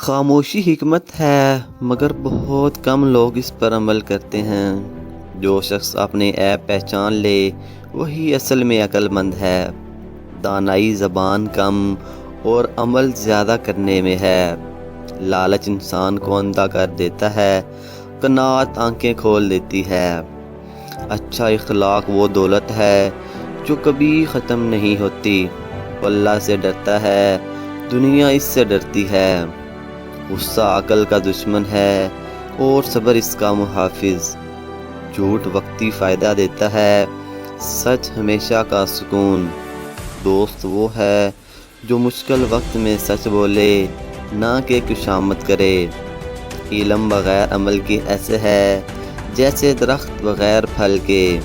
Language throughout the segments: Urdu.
خاموشی حکمت ہے، مگر بہت کم لوگ اس پر عمل کرتے ہیں۔ جو شخص اپنے عیب پہچان لے وہی اصل میں عقل مند ہے۔ دانائی زبان کم اور عمل زیادہ کرنے میں ہے۔ لالچ انسان کو اندھا کر دیتا ہے، قناعت آنکھیں کھول دیتی ہے۔ اچھا اخلاق وہ دولت ہے جو کبھی ختم نہیں ہوتی۔ اللہ سے ڈرتا ہے، دنیا اس سے ڈرتی ہے۔ غصہ عقل کا دشمن ہے اور صبر اس کا محافظ۔ جھوٹ وقتی فائدہ دیتا ہے، سچ ہمیشہ کا سکون۔ دوست وہ ہے جو مشکل وقت میں سچ بولے، نہ کہ کشامت کرے۔ علم بغیر عمل کے ایسے ہے جیسے درخت بغیر پھل کے۔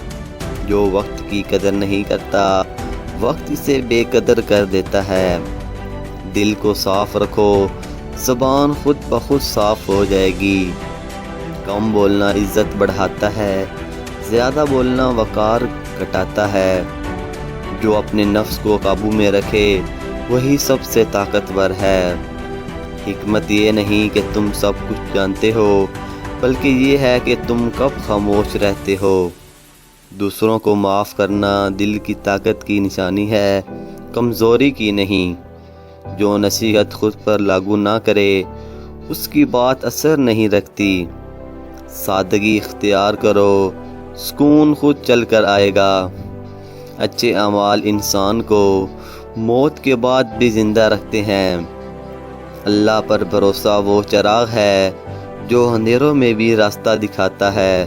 جو وقت کی قدر نہیں کرتا، وقت اسے بے قدر کر دیتا ہے۔ دل کو صاف رکھو، زبان خود بخود صاف ہو جائے گی۔ کم بولنا عزت بڑھاتا ہے، زیادہ بولنا وقار گھٹاتا ہے۔ جو اپنے نفس کو قابو میں رکھے وہی سب سے طاقتور ہے۔ حکمت یہ نہیں کہ تم سب کچھ جانتے ہو، بلکہ یہ ہے کہ تم کب خاموش رہتے ہو۔ دوسروں کو معاف کرنا دل کی طاقت کی نشانی ہے، کمزوری کی نہیں۔ جو نصیحت خود پر لاگو نہ کرے اس کی بات اثر نہیں رکھتی۔ سادگی اختیار کرو، سکون خود چل کر آئے گا۔ اچھے اعمال انسان کو موت کے بعد بھی زندہ رکھتے ہیں۔ اللہ پر بھروسہ وہ چراغ ہے جو اندھیروں میں بھی راستہ دکھاتا ہے۔